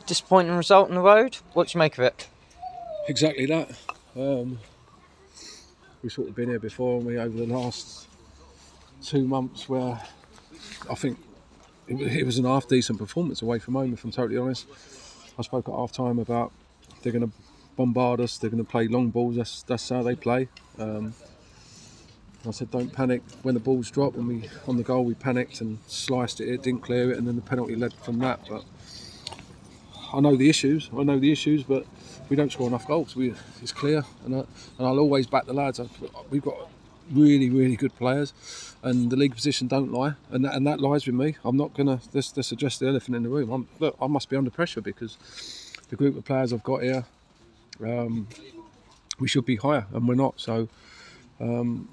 disappointing result on the road. What do you make of it? Exactly that. We've sort of been here before, and we over the last 2 months where I think it was an half decent performance away from home, if I'm totally honest. I spoke at half time about they're going to bombard us, they're going to play long balls, that's how they play. I said don't panic. When the balls dropped and we on the goal we panicked and sliced it didn't clear it, and then the penalty led from that. But I know the issues, but we don't score enough goals. It's clear, and I'll always back the lads. We've got really, really good players, and the league position don't lie, and that lies with me. I'm not going to let's address the elephant in the room. I must be under pressure because the group of players I've got here, we should be higher, and we're not. So the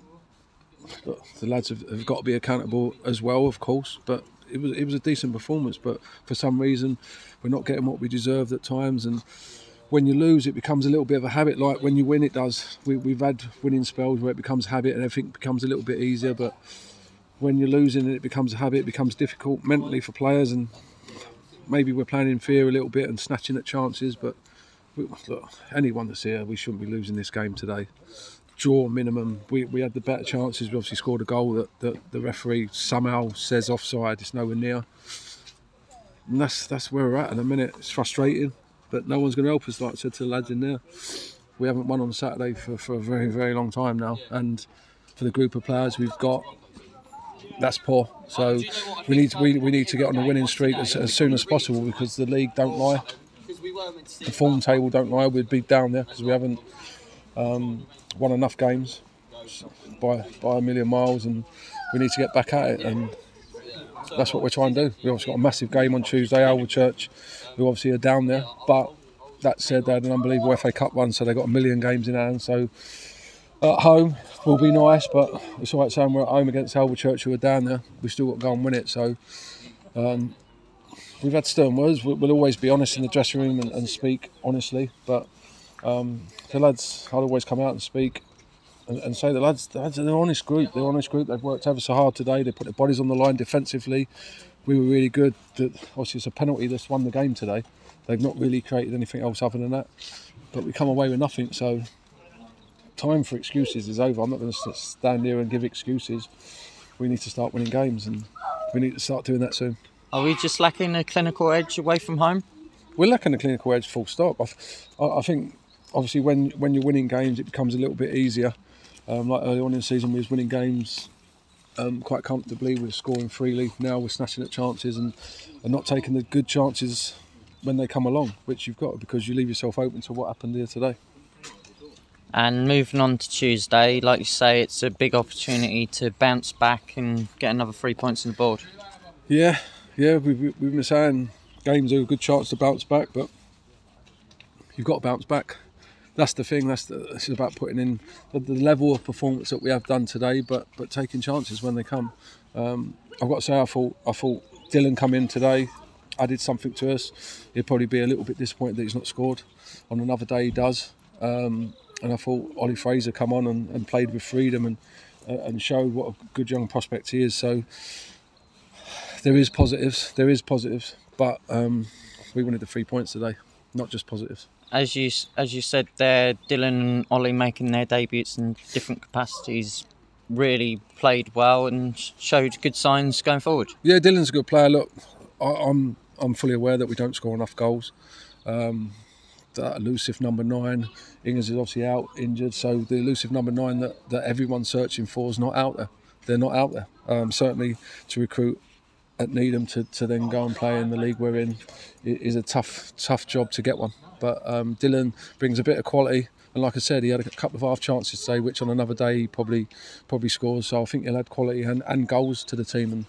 lads have got to be accountable as well, of course. But it was a decent performance, but for some reason we're not getting what we deserved at times, and when you lose, it becomes a little bit of a habit. Like when you win, it does. We've had winning spells where it becomes a habit and everything becomes a little bit easier. But when you're losing and it becomes a habit, it becomes difficult mentally for players. And maybe we're playing in fear a little bit and snatching at chances. But look, anyone that's here, we shouldn't be losing this game today. Draw minimum. We had the better chances. We obviously scored a goal that the referee somehow says offside. It's nowhere near. And that's where we're at the minute. It's frustrating. But no one's going to help us, like I said to the lads in there. We haven't won on Saturday for a very, very long time now. And for the group of players we've got, that's poor. So we need to get on the winning streak as soon as possible, because the league don't lie. The form table don't lie. We'd be down there because we haven't won enough games by a million miles, and we need to get back at it. And that's what we're trying to do. We've obviously got a massive game on Tuesday, Albert Church, who obviously are down there. But that said, they had an unbelievable FA Cup run, so they've got a million games in hand. So at home will be nice, but it's all right saying we're at home against Albert Church, who are down there. We've still got to go and win it. So we've had stern words. We'll always be honest in the dressing room and speak honestly. But the lads, I'll always come out and speak and say the lads are an honest group. They're an honest group. They've worked ever so hard today. They put their bodies on the line defensively. We were really good. Obviously, it's a penalty that's won the game today. They've not really created anything else other than that. But we come away with nothing. So time for excuses is over. I'm not going to stand here and give excuses. We need to start winning games, and we need to start doing that soon. Are we just lacking a clinical edge away from home? We're lacking a clinical edge, full stop. I think, obviously, when you're winning games, it becomes a little bit easier. Like early on in the season, we was winning games quite comfortably. We were scoring freely. Now we're snatching at chances and not taking the good chances when they come along, which you've got, because you leave yourself open to what happened here today. And moving on to Tuesday, like you say, it's a big opportunity to bounce back and get another 3 points on the board. Yeah, we've been saying games are a good chance to bounce back, but you've got to bounce back. That's the thing. It's about putting in the level of performance that we have done today, but taking chances when they come. I've got to say, I thought Dylan come in today, added something to us. He'd probably be a little bit disappointed that he's not scored. On another day he does. And I thought Ollie Fraser come on and played with freedom and showed what a good young prospect he is. So there is positives, but we wanted the 3 points today, not just positives. As you said there, Dylan and Ollie making their debuts in different capacities really played well and showed good signs going forward. Yeah, Dylan's a good player. Look, I'm fully aware that we don't score enough goals. That elusive number 9, Ingers is obviously out injured, so the elusive number 9 that everyone's searching for is not out there. They're not out there. Certainly to recruit at Needham to then go and play in the league we're in is a tough job to get one. But Dylan brings a bit of quality, and like I said, he had a couple of half chances today, which on another day he probably scores. So I think he'll add quality and goals to the team,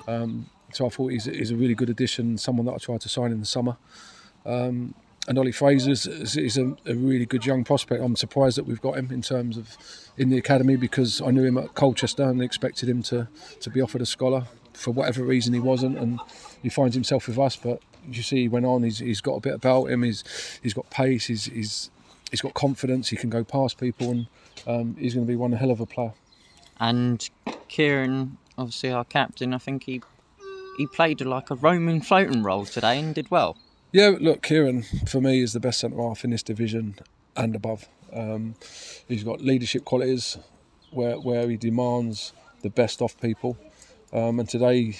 and so I thought he's a really good addition, someone that I tried to sign in the summer. And Ollie Fraser is a really good young prospect. I'm surprised that we've got him in the academy, because I knew him at Colchester and expected him to be offered a scholar. For whatever reason he wasn't, and he finds himself with us. But you see, he went on. He's got a bit about him. He's got pace. He's got confidence. He can go past people, and he's going to be one hell of a player. And Kieran, obviously our captain, I think he played like a Roman floating role today and did well. Yeah, look, Kieran for me is the best centre half in this division and above. He's got leadership qualities where he demands the best off people. And today,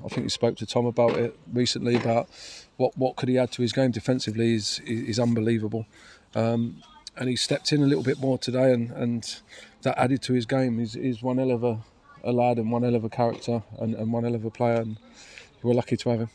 I think he spoke to Tom about it recently about what could he add to his game defensively is unbelievable. And he stepped in a little bit more today, and that added to his game. He's one hell of a lad and one hell of a character and one hell of a player, and we're lucky to have him.